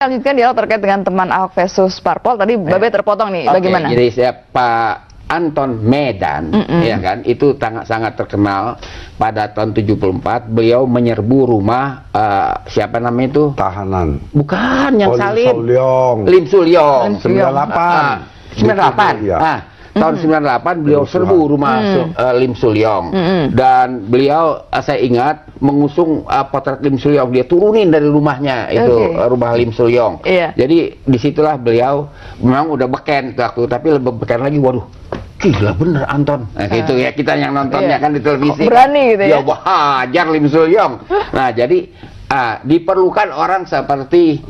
Lanjutkan dialog terkait dengan teman Ahok versus Parpol. Tadi Babe terpotong nih, bagaimana? Jadi Pak Anton Medan, ya kan, itu sangat terkenal pada tahun 74. Beliau menyerbu rumah siapa namanya itu? Tahanan. Bukan yang salib. Lim Sulyong. 98. 98. Tahun 98 beliau serbu rumah Lim Sulyong. Dan beliau, saya ingat, mengusung potret Lim Sulyong. Dia turunin dari rumahnya itu, rumah Lim Sulyong. Jadi disitulah beliau memang udah beken waktu, tapi lebih beken lagi. Waduh, gila bener Anton. Nah, gitu ya, kita yang nontonnya kan di televisi. Berani gitu ya. Ya hajar Lim Sulyong. Nah, jadi diperlukan orang seperti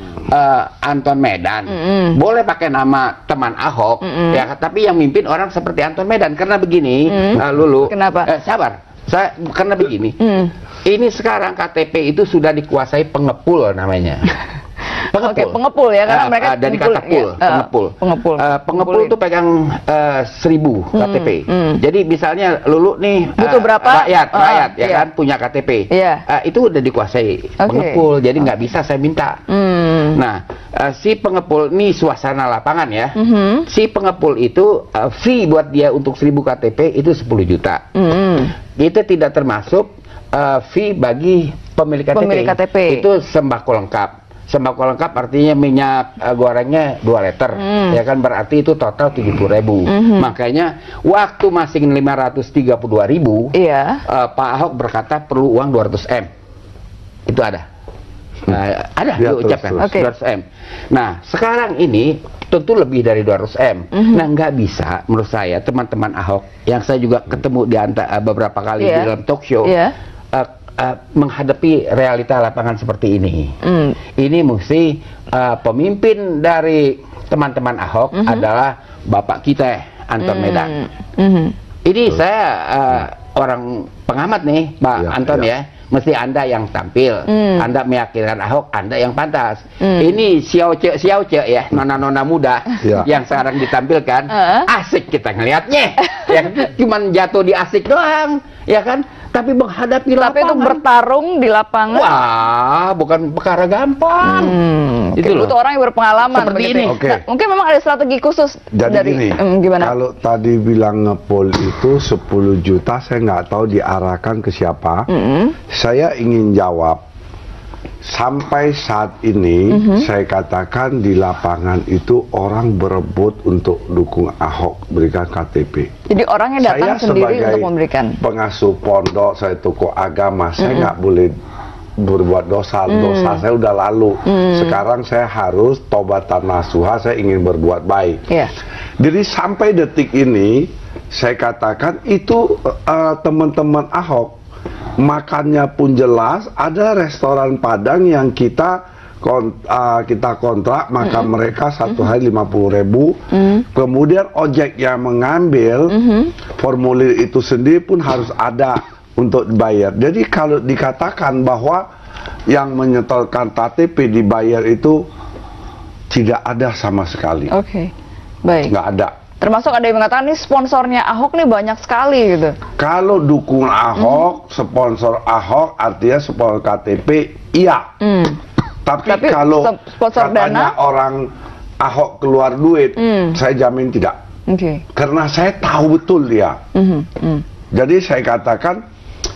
Anton Medan. Boleh pakai nama teman Ahok, ya, tapi yang mimpin orang seperti Anton Medan. Karena begini, Lulu. Kenapa? Sabar. Karena begini. Ini sekarang KTP itu sudah dikuasai pengepul namanya. Oke, pengepul ya, karena mereka dari kata pul, pengepul. Pengepul itu pegang 1000 KTP. Jadi misalnya Lulu nih butuh berapa? Rakyat ya kan, punya KTP. Itu udah dikuasai pengepul, jadi nggak bisa saya minta. Nah, si pengepul ini suasana lapangan ya. Si pengepul itu fee buat dia untuk 1000 KTP itu 10 juta. Itu tidak termasuk fee bagi pemilik KTP. Itu sembako lengkap. Sembako lengkap artinya minyak gorengnya 2 liter, ya kan, berarti itu total 70.000. Makanya waktu masih 532.000, Pak Ahok berkata perlu uang 200 M. Itu ada. Ada diucapkan 200 M. Nah, sekarang ini tentu lebih dari 200 M. Nah, nggak bisa menurut saya teman-teman Ahok yang saya juga ketemu di beberapa kali di dalam talk show. Menghadapi realita lapangan seperti ini. Ini mesti pemimpin dari teman-teman Ahok adalah Bapak kita Anton Medan. Ini saya orang pengamat nih, Pak Anton ya. Mesti Anda yang tampil, Anda meyakinkan Ahok, Anda yang pantas. Ini sioce ya, nona-nona muda yang sekarang ditampilkan, asik kita ngelihatnya. Ya, cuman jatuh di asik doang, ya kan? Tapi menghadapi lapangan. Tapi itu bertarung di lapangan. Wah, bukan perkara gampang. Itu butuh orang yang berpengalaman seperti ini. Nah, mungkin memang ada strategi khusus. Jadi dari gini, gimana? Kalau tadi bilang ngepol itu 10 juta, saya nggak tahu diarahkan ke siapa. Saya ingin jawab. Sampai saat ini, saya katakan di lapangan itu orang berebut untuk dukung Ahok, berikan KTP. Jadi orangnya datang sendiri untuk memberikan. Pengasuh pondok, saya tokoh agama, saya nggak boleh berbuat dosa. Dosa saya udah lalu. Sekarang saya harus tobatan nasuha, saya ingin berbuat baik. Jadi sampai detik ini, saya katakan itu teman-teman Ahok. Makannya pun jelas, ada restoran Padang yang kita kontrak, makan mereka satu hari 50.000. Kemudian ojek yang mengambil formulir itu sendiri pun harus ada untuk dibayar. Jadi kalau dikatakan bahwa yang menyetorkan KTP dibayar itu tidak ada sama sekali. Baik. Nggak ada. Termasuk ada yang mengatakan nih sponsornya Ahok nih banyak sekali gitu. Kalau dukung Ahok, sponsor Ahok artinya sponsor KTP, iya. Tapi kalau katanya orang Ahok keluar duit, saya jamin tidak. Karena saya tahu betul dia. Jadi saya katakan,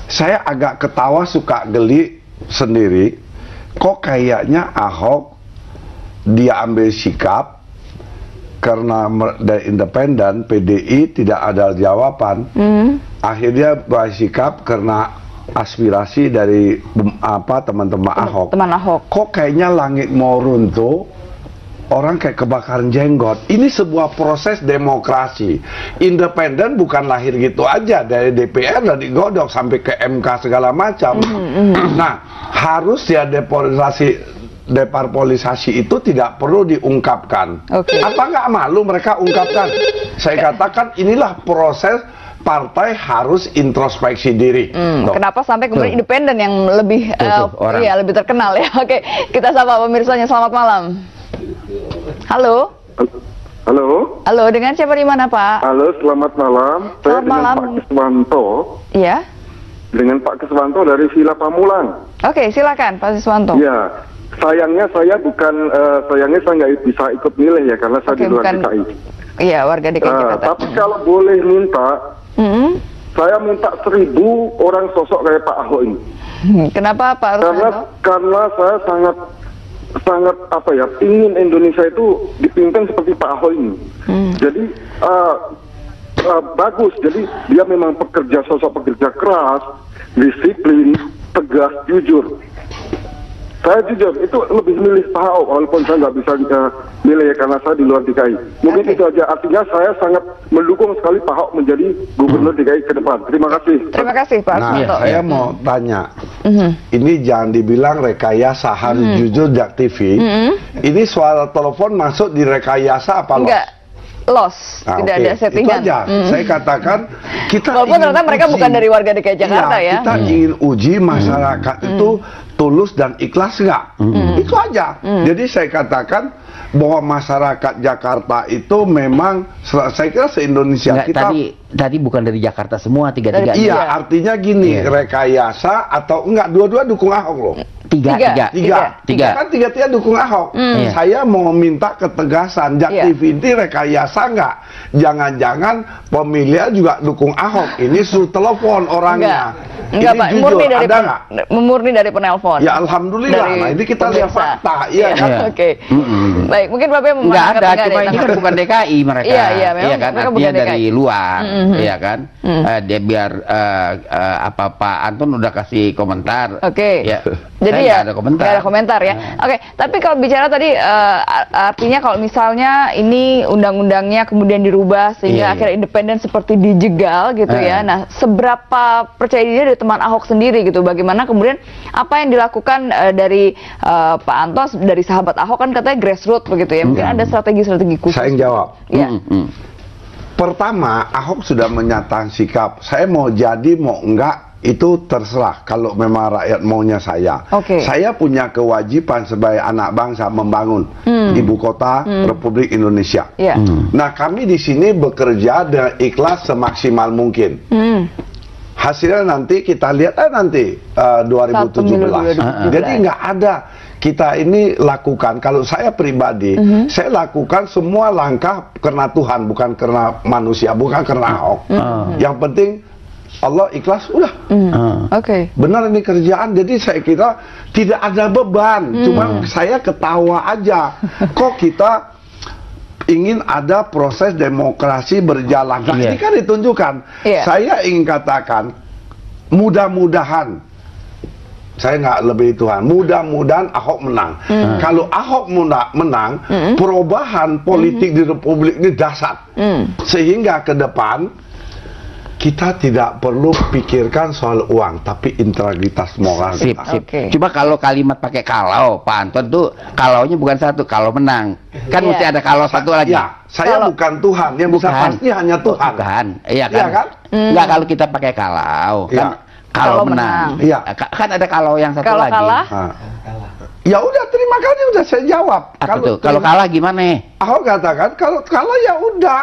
saya agak ketawa suka geli sendiri. Kok kayaknya Ahok dia ambil sikap karena dari independen PDI tidak ada jawaban. Akhirnya bersikap karena aspirasi dari teman-teman Ahok. Kok kayaknya langit mau runtuh, orang kayak kebakaran jenggot. Ini sebuah proses demokrasi. Independen bukan lahir gitu aja, dari DPR dan digodok sampai ke MK segala macam. Nah, harus ya deparpolisasi itu tidak perlu diungkapkan. Apa nggak malu mereka ungkapkan? Saya katakan inilah proses partai harus introspeksi diri. Kenapa sampai kemudian independen yang lebih lebih terkenal ya? Oke, kita sapa pemirsanya. Selamat malam. Halo. Halo, dengan siapa di mana, Pak? Halo, selamat malam. Saya dengan Pak Kiswanto. Iya. Dengan Pak Kiswanto dari Villa Pamulang. Oke, silakan Pak Kiswanto. Iya. sayangnya saya nggak bisa ikut milih ya karena saya di luar DKI. Iya, warga DKI Jakarta. Tapi kalau boleh minta, saya minta 1000 orang sosok kayak Pak Ahok ini. Kenapa Pak Rusnanto? Karena saya sangat apa ya, ingin Indonesia itu dipimpin seperti Pak Ahok ini. Jadi bagus. Jadi dia memang sosok pekerja keras, disiplin, tegas, jujur. Saya jujur itu lebih milih Pak Ahok walaupun saya nggak bisa milih ya karena saya di luar DKI. Mungkin itu aja. Artinya saya sangat mendukung sekali Pak Ahok menjadi gubernur DKI ke depan. Terima kasih. Terima kasih Pak. Nah, saya mau tanya. Ini jangan dibilang rekayasa, harus jujur Jak TV. Ini soal telepon masuk di rekayasa apa enggak? Loss, tidak ada settingan. Itu aja. Saya katakan kita walaupun ternyata mereka bukan dari warga DKI Jakarta ya. Kita ingin uji masyarakat itu tulus dan ikhlas nggak? Itu aja. Jadi saya katakan bahwa masyarakat Jakarta itu memang, saya kira se-Indonesia kita. Tadi bukan dari Jakarta semua, tiga-tiganya. Iya, artinya gini, rekayasa atau enggak, dua-dua dukung Ahok loh. Tiga. Kan tiga-tiga dukung Ahok. Saya mau minta ketegasan, Jak TV ini rekayasa enggak? Jangan-jangan pemilihan juga dukung Ahok. Ini suruh telepon orangnya. Enggak Pak, murni dari penelpon. Ya alhamdulillah. Nah, ini kita lihat fakta, iya kan? Oke. Baik, mungkin Bapak mau enggak ada, cuma ini kan bukan DKI mereka. Iya, memang kan? mereka Artinya bukan DKI. dari luar, iya kan? Dia biar apa Pak Anton udah kasih komentar. Oke. Ya. Jadi ya ada komentar. Gak ada komentar ya. Oke, tapi kalau bicara tadi artinya kalau misalnya ini undang-undangnya kemudian dirubah sehingga akhirnya independen seperti dijegal gitu ya. Nah, seberapa percaya diri dari teman Ahok sendiri gitu? Bagaimana kemudian apa yang dilakukan dari Pak Anton, dari sahabat Ahok kan katanya grassroots begitu ya. Mungkin ada strategi-strategi khusus. Saya yang jawab. Ya. Pertama, Ahok sudah menyatakan sikap. Saya mau jadi mau enggak itu terserah kalau memang rakyat maunya saya. Saya punya kewajiban sebagai anak bangsa membangun ibu kota Republik Indonesia. Nah, kami di sini bekerja dengan ikhlas semaksimal mungkin. Hasilnya nanti kita lihat nanti 2017. Jadi nggak ada. Kita ini lakukan, kalau saya pribadi, saya lakukan semua langkah karena Tuhan, bukan karena manusia, bukan karena Ahok. Yang penting Allah ikhlas, udah. Benar ini kerjaan, jadi saya kira tidak ada beban. Cuma saya ketawa aja. Kok kita ingin ada proses demokrasi berjalan. Nah, ini kan ditunjukkan. Saya ingin katakan, mudah-mudahan, saya nggak lebih Tuhan, mudah-mudahan Ahok menang. Kalau Ahok menang, perubahan politik di Republik ini dahsyat. Sehingga ke depan kita tidak perlu pikirkan soal uang, tapi integritas moral. Sip. Coba kalau kalimat pakai kalau, Pak Anton tuh kalaunya bukan satu, kalau menang. Kan mesti ada kalau satu lagi. Ya, saya bukan Tuhan, yang bisa pasti hanya Tuhan. Iya kan? Enggak, kalau kita pakai kalau, kan kalau menang. Iya. Kan ada kalau yang satu kalau lagi. Kalah? Ya udah, terima kasih udah saya jawab. Kalau kalah gimana? Ahok katakan kalau kalah ya udah.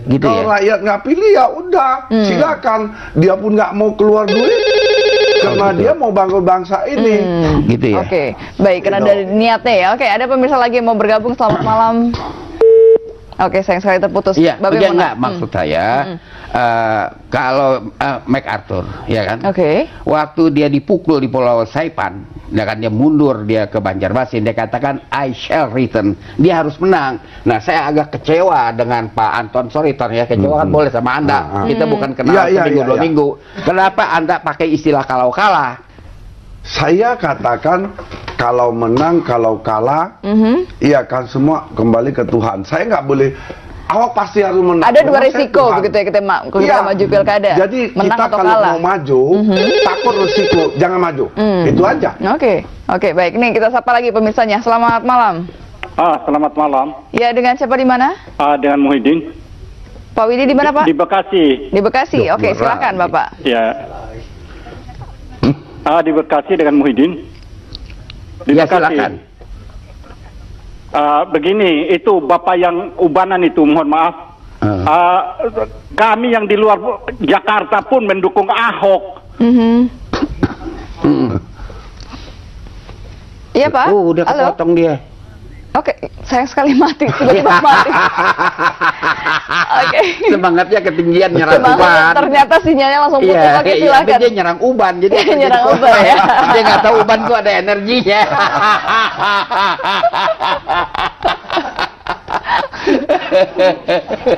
Gitu kalau rakyat nggak pilih ya udah, silakan. Dia pun nggak mau keluar duit karena dia mau bangun bangsa ini. Gitu ya. Baik, karena dari niatnya ya. Ada pemirsa lagi yang mau bergabung, selamat malam. Sayang sekali terputus. Iya, enggak maksud saya. Kalau MacArthur, ya kan? Waktu dia dipukul di Pulau Saipan, ya kan, dia mundur, dia ke Banjarmasin, dia katakan I shall return, dia harus menang. Nah, saya agak kecewa dengan Pak Anton. Sorry Ton ya, kecewa kan boleh sama Anda. Kita bukan kenal seminggu dua minggu. Kenapa Anda pakai istilah kalau kalah? Saya katakan kalau menang, kalau kalah, iya kan semua kembali ke Tuhan. Saya nggak boleh. Ahok pasti harus menang. Ada dua risiko begitu ya, kita maju pilkada. Jadi menang kita atau kalau kalah. mau maju, takut risiko, jangan maju. Itu aja. Oke, baik. Nih kita sapa lagi pemirsanya. Selamat malam. Selamat malam. Ya, dengan siapa di mana? Dengan Muhyiddin. Pak Widi di mana, Pak? Di Bekasi. Di Bekasi. Oke, silakan Bapak. Ya. Di Bekasi dengan Muhyiddin. Di Ya, Bekasi. silakan. Begini, itu Bapak yang ubanan itu, mohon maaf. Kami yang di luar Jakarta pun mendukung Ahok. Iya Pak. Udah kepotong dia. Oke, sayang sekali mati, tiba-tiba mati. Oke. Semangatnya ketinggian nyerang uban. Ternyata sinyalnya langsung putus. Oke, silakan. Dia nyerang uban, jadi nyerang uban ya. Dia nggak tahu uban tuh ada energinya.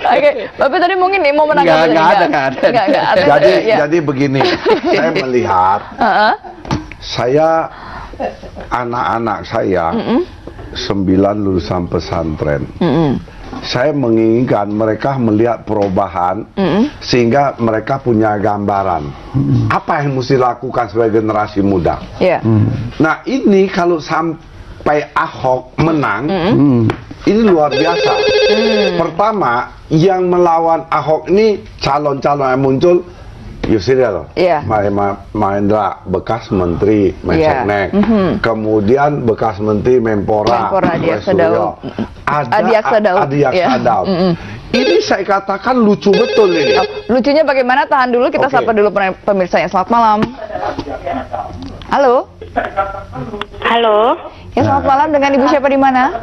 Oke, Bapak tadi mungkin nih mau menanggapi. Nggak ada. Jadi begini, saya melihat, saya anak-anak saya 9 lulusan pesantren. Saya menginginkan mereka melihat perubahan sehingga mereka punya gambaran apa yang mesti lakukan sebagai generasi muda. Nah ini kalau sampai Ahok menang, ini luar biasa. Pertama, yang melawan Ahok ini calon-calon yang muncul Yusril Mahendra, bekas Menteri Menseknek, kemudian bekas Menteri Menpora Adiaksa Daud. Ini saya katakan lucu betul ini. Lucunya bagaimana? Tahan dulu, kita sapa dulu pemirsanya. Selamat malam. Halo. Halo. Ya, selamat malam. Dengan Ibu siapa di mana?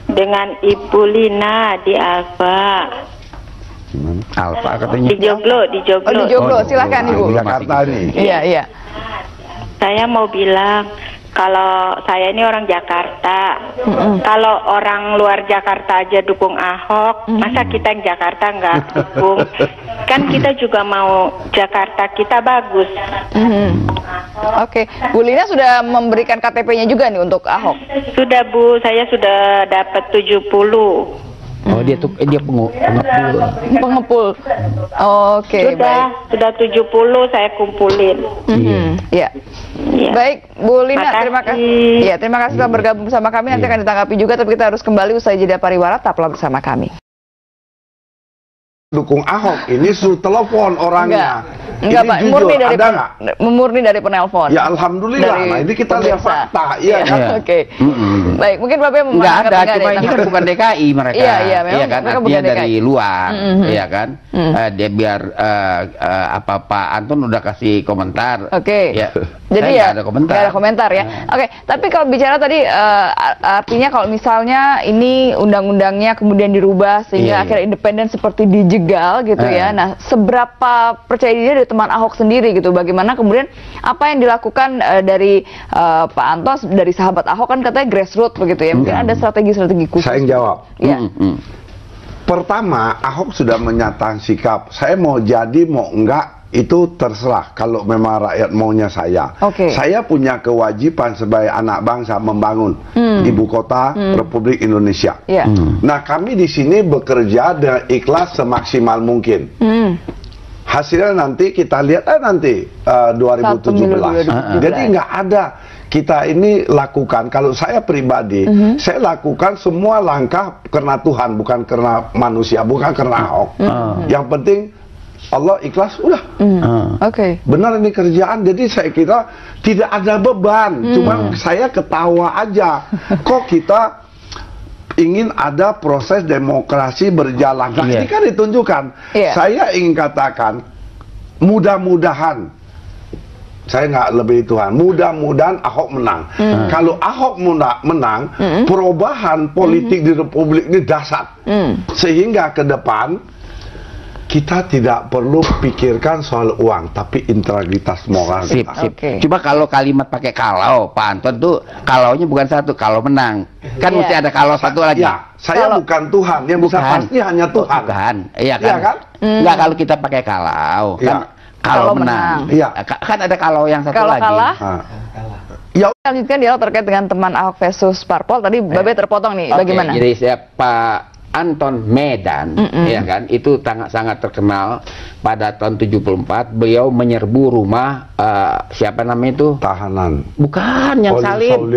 Dengan Ibu Lina di Alfa. Alfa katanya. Di Joglo. Oh, di Joglo. Silakan Ibu. Jakarta nih. Iya. Saya mau bilang, kalau saya ini orang Jakarta, kalau orang luar Jakarta aja dukung Ahok, masa kita yang Jakarta nggak dukung? Kan kita juga mau Jakarta kita bagus. Oke, Bu Lina sudah memberikan KTP-nya juga nih untuk Ahok? Sudah Bu, saya sudah dapat 70. Oh, dia pengepul. Oke, sudah 70 saya kumpulin. Iya. Baik, Bu Lina, terima kasih. Iya, terima kasih telah bergabung bersama kami. Nanti akan ditanggapi juga, tapi kita harus kembali usai jeda pariwara. Tetaplah bersama kami. Dukung Ahok, ini suruh telepon orangnya. Enggak Pak, murni dari penelpon. Ya alhamdulillah. Nah ini kita lihat fakta, iya kan? Oke. Baik, mungkin Bapak mau nggak ada, cuma ini kan bukan DKI mereka. Iya, memang kan, dia dari luar, iya kan? Dia biar apa Pak Anton udah kasih komentar. Oke. Ya. Jadi ya nggak ada komentar ya. Oke, tapi kalau bicara tadi artinya kalau misalnya ini undang-undangnya kemudian dirubah sehingga akhirnya independen seperti dijegal gitu ya. Nah, seberapa percaya diri dari teman Ahok sendiri gitu? Bagaimana kemudian apa yang dilakukan dari Pak Anton, dari sahabat Ahok kan katanya grassroots begitu ya? Mungkin ada strategi-strategi khusus. Saya yang jawab. Ya. Pertama, Ahok sudah menyatakan sikap. Saya mau jadi mau enggak itu terserah kalau memang rakyat maunya saya. Saya punya kewajiban sebagai anak bangsa membangun ibu kota Republik Indonesia. Nah, kami di sini bekerja dengan ikhlas semaksimal mungkin. Hasilnya nanti kita lihat nanti 2017. Jadi nggak ada. Kita ini lakukan, kalau saya pribadi, saya lakukan semua langkah karena Tuhan, bukan karena manusia, bukan karena Ahok. Yang penting Allah ikhlas, udah. Benar ini kerjaan, jadi saya kira tidak ada beban. Cuma saya ketawa aja. Kok kita ingin ada proses demokrasi berjalan. Nah, ini kan ditunjukkan. Saya ingin katakan, mudah-mudahan, saya nggak lebih Tuhan, mudah-mudahan Ahok menang. Kalau Ahok menang, perubahan politik di Republik ini dahsyat. Sehingga ke depan kita tidak perlu pikirkan soal uang, tapi integritas moral kita. Coba kalau kalimat pakai kalau, Pak Anton tuh kalaunya bukan satu, kalau menang. Kan mesti ada kalau satu lagi. Saya bukan Tuhan, yang bisa pasti hanya Tuhan. Iya kan? Enggak, kalau kita pakai kalau, kan kalau menang. Kan ada kalau yang satu lagi. Kalau kalah? Lanjutkan dialog terkait dengan teman Ahok versus Parpol. Tadi Babe terpotong nih, bagaimana? Jadi Pak Anton Medan, ya kan, itu sangat terkenal pada tahun 74. Beliau menyerbu rumah siapa namanya itu? Tahanan. Bukan yang Salim.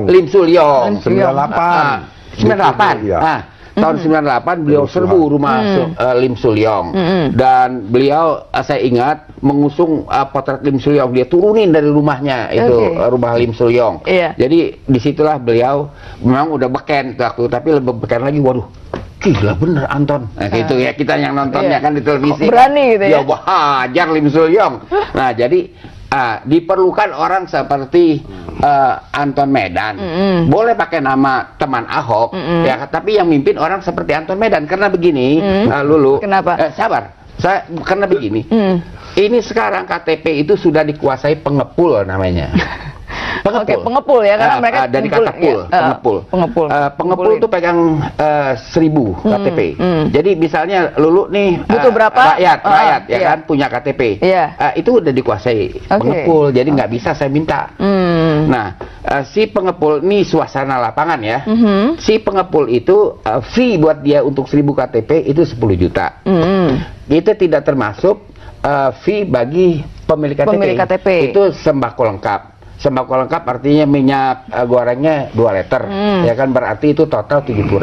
Lim Sulyong. 98. Tahun 98 beliau serbu rumah Lim Sulyong. Dan beliau, saya ingat, mengusung potret Lim Sulyong. Dia turunin dari rumahnya itu, rumah Lim Sulyong. Jadi disitulah beliau memang udah beken waktu, tapi lebih beken lagi. Waduh, gila bener Anton. Nah, gitu ya, kita yang nontonnya kan di televisi. Berani gitu ya. Ya hajar Lim Sulyong. Nah, jadi diperlukan orang seperti Anton Medan, boleh pakai nama teman Ahok, ya, tapi yang mimpin orang seperti Anton Medan. Karena begini, Lulu. Kenapa? Sabar. Karena begini. Ini sekarang KTP itu sudah dikuasai pengepul namanya. Pengepul. Oke, pengepul ya, karena mereka dari kata pul, pengepul. Pengepul itu pegang 1000 KTP. Jadi misalnya Lulu nih butuh berapa? Rakyat ya kan punya KTP. Itu udah dikuasai pengepul, jadi nggak bisa saya minta. Nah, si pengepul ini suasana lapangan ya. Si pengepul itu fee buat dia untuk 1000 KTP itu 10 juta. Itu tidak termasuk fee bagi pemilik KTP. Itu sembako lengkap. Sembako lengkap artinya minyak gorengnya 2 liter, ya kan, berarti itu total 70.000.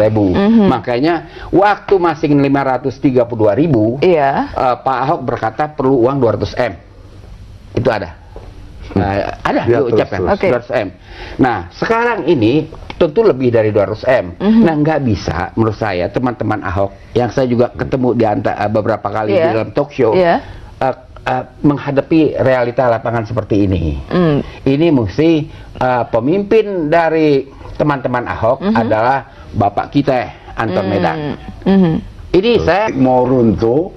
Makanya waktu masih 532.000, Pak Ahok berkata perlu uang 200 M. Itu ada. Ada diucapkan 200 M. Nah, sekarang ini tentu lebih dari 200 M. Nah, nggak bisa menurut saya teman-teman Ahok yang saya juga ketemu di beberapa kali di dalam talk show. Menghadapi realita lapangan seperti ini. Ini mesti pemimpin dari teman-teman Ahok adalah Bapak kita Anton Medan. Ini saya mau runtuh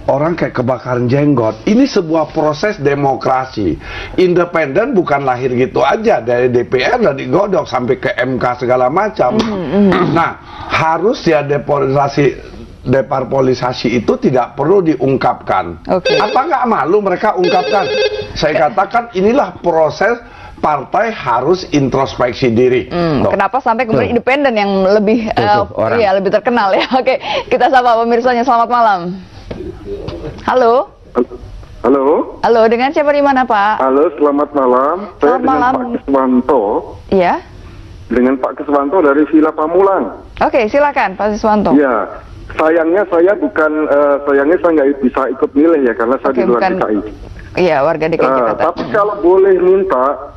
orang kayak kebakaran jenggot. Ini sebuah proses demokrasi. Independen bukan lahir gitu aja dari DPR dan digodok sampai ke MK segala macam. Nah, harus ya deparpolisasi itu tidak perlu diungkapkan. Apa nggak malu mereka ungkapkan? Saya katakan inilah proses partai harus introspeksi diri. Kenapa sampai kemudian independen yang lebih lebih terkenal ya? Oke, kita sapa pemirsanya. Selamat malam. Halo. Halo. Halo, dengan siapa di mana, Pak? Halo, selamat malam. Saya dengan Pak Kiswanto. Iya. Dengan Pak Kiswanto dari Villa Pamulang. Oke, silakan Pak Kiswanto. Iya. Sayangnya saya nggak bisa ikut milih ya karena saya di luar DKI. Iya, warga DKI Jakarta. Tapi kalau boleh minta,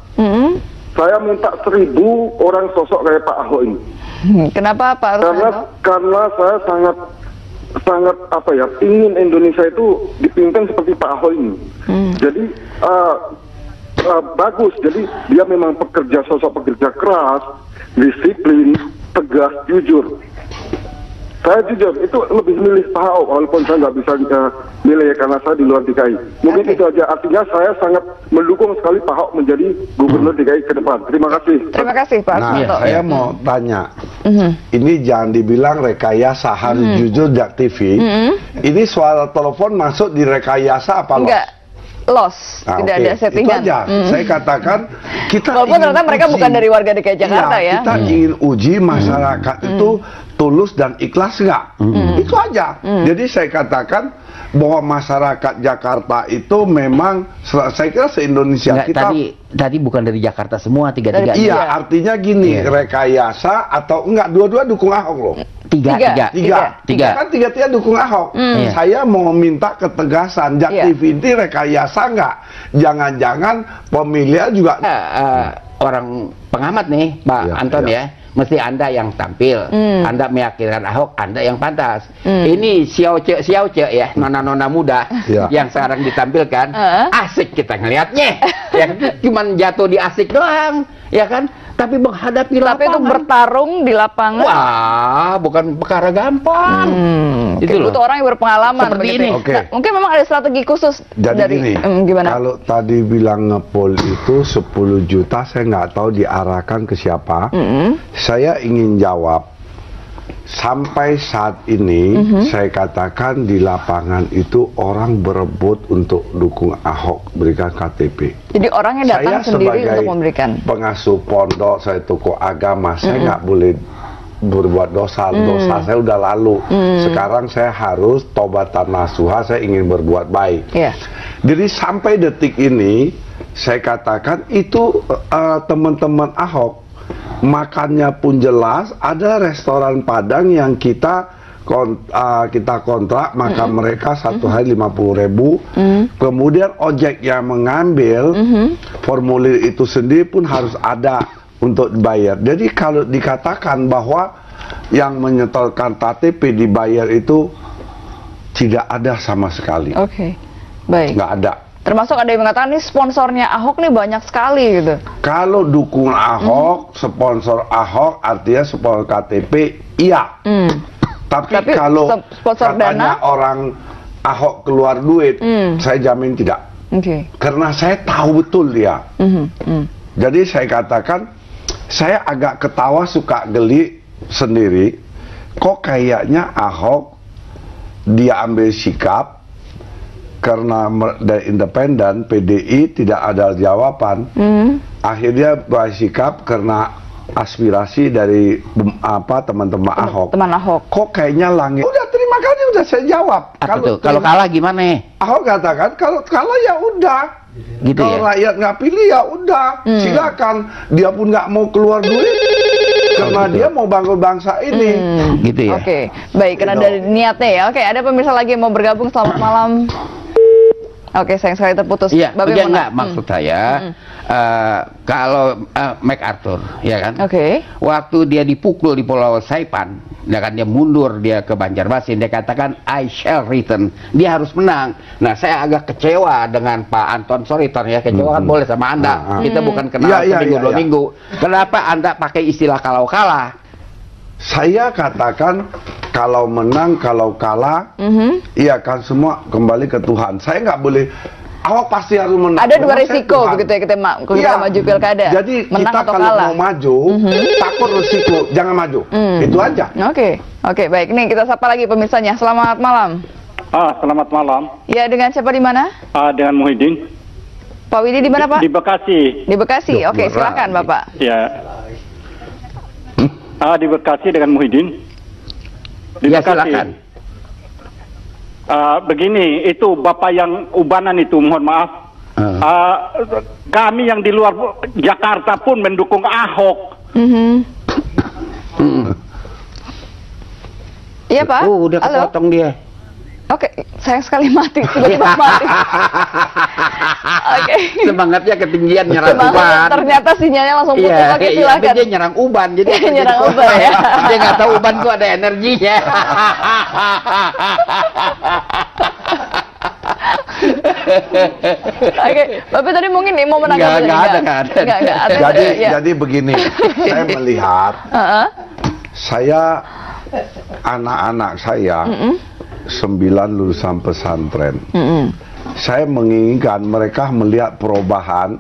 saya minta 1000 orang sosok kayak Pak Ahok ini. Kenapa Pak? Karena saya sangat ingin Indonesia itu dipimpin seperti Pak Ahok ini. Jadi bagus. Jadi dia memang sosok pekerja keras, disiplin, tegas, jujur. Saya jujur, itu lebih milih Pak Ahok, walaupun saya nggak bisa milih ya, karena saya di luar DKI. Mungkin itu aja, artinya saya sangat mendukung sekali Pak Ahok menjadi gubernur DKI ke depan. Terima kasih. Terima kasih Pak. Nah, saya mau tanya, ini jangan dibilang rekayasa, harus jujur Jak TV. Ini soal telepon masuk di rekayasa apa enggak? Loss, tidak ada settingan. Itu aja. Saya katakan kita walaupun ternyata mereka bukan dari warga DKI Jakarta ya. Kita ingin uji masyarakat itu tulus dan ikhlas nggak? Itu aja. Jadi saya katakan bahwa masyarakat Jakarta itu memang, saya kira se-Indonesia kita. Tadi bukan dari Jakarta semua, tiga-tiga. Iya, artinya gini, rekayasa atau enggak, dua-dua dukung Ahok loh. Tiga. Kan tiga-tiga dukung Ahok. Saya mau minta ketegasan, Jak TV ini rekayasa nggak? Jangan-jangan pemilihan juga. Orang pengamat nih, Pak Anton ya. Mesti Anda yang tampil, Anda meyakinkan Ahok, Anda yang pantas. Ini siauce ya, nona-nona muda yang sekarang ditampilkan, asik kita ngelihatnya. Yang cuman jatuh di asik doang, ya kan? Tapi menghadapi lapangan. Tapi untuk bertarung di lapangan. Wah, bukan perkara gampang. Itu butuh orang yang berpengalaman. Seperti ini. Nah, mungkin memang ada strategi khusus. Jadi dari gini, gimana? kalau tadi bilang ngepol itu 10 juta, saya nggak tahu diarahkan ke siapa. Saya ingin jawab, sampai saat ini saya katakan di lapangan itu orang berebut untuk dukung Ahok berikan KTP. Jadi orangnya datang sendiri untuk memberikan. Pengasuh pondok, saya tokoh agama, saya nggak boleh berbuat dosa. Dosa saya udah lalu. Sekarang saya harus tobatan nasuha, saya ingin berbuat baik. Jadi sampai detik ini saya katakan itu teman-teman Ahok makannya pun jelas. Ada restoran Padang yang kita kontrak, maka mereka satu hari 50.000. Kemudian ojek yang mengambil formulir itu sendiri pun harus ada untuk dibayar. Jadi kalau dikatakan bahwa yang menyetorkan KTP dibayar itu tidak ada sama sekali. Baik. Nggak ada. Termasuk ada yang mengatakan nih sponsornya Ahok nih banyak sekali gitu. Kalau dukung Ahok, sponsor Ahok, artinya sponsor KTP, iya. Tapi kalau katanya orang Ahok keluar duit, saya jamin tidak. Karena saya tahu betul dia. Jadi saya katakan, saya agak ketawa suka geli sendiri. Kok kayaknya Ahok dia ambil sikap karena dari independen PDI tidak ada jawaban. Akhirnya bersikap karena aspirasi dari teman-teman Ahok. Teman Ahok. Kok kayaknya langit. Udah terima kasih, udah saya jawab. Kalau kalah gimana? Ahok katakan kalau kalah ya udah. Gitu kalau rakyat nggak pilih ya udah. Silakan. Dia pun nggak mau keluar duit. Karena dia mau bangun bangsa ini. Gitu ya. Oke, baik. Karena dari niatnya ya. Oke, ada pemirsa lagi yang mau bergabung. Selamat malam. Oke, sayang sekali terputus. Iya, enggak maksud saya kalau MacArthur, ya kan? Waktu dia dipukul di Pulau Saipan, ya kan, dia mundur, dia ke Banjarmasin, dia katakan I shall return, dia harus menang. Nah, saya agak kecewa dengan Pak Anton, sorry Ton ya, kecewa kan boleh sama Anda. Kita bukan kenal seminggu dua minggu. Kenapa Anda pakai istilah kalau kalah? Saya katakan kalau menang, kalau kalah, iya kan semua kembali ke Tuhan. Saya nggak boleh, Ahok pasti harus menang. Ada dua risiko begitu ya kita maju pilkada. Jadi menang kita atau kalau kalah. mau maju, takut risiko, jangan maju. Itu aja. Oke, baik. Nih kita sapa lagi pemirsanya. Selamat malam. Selamat malam. Ya, dengan siapa di mana? Dengan Muhyiddin. Pak Widi di mana, Pak? Di Bekasi. Di Bekasi. Oke, silakan Bapak. Ya. Di Bekasi dengan Muhyiddin. Di ya, Bekasi. silakan. Begini, itu Bapak yang ubanan itu, mohon maaf. Kami yang di luar Jakarta pun mendukung Ahok. Iya, Pak. Udah kepotong dia. Oke, sayang sekali mati, tiba-tiba mati. Semangatnya ketinggian nyerang uban. Ternyata sinyalnya langsung putus. Oke, silakan. Dia nyerang uban, jadi nyerang uban ya. Dia nggak tahu uban tuh ada energinya. Oke, Bapak tadi mungkin nih mau menanggapi. Nggak ada. Jadi begini, saya melihat, saya anak-anak saya 9 lulusan pesantren. Saya menginginkan mereka melihat perubahan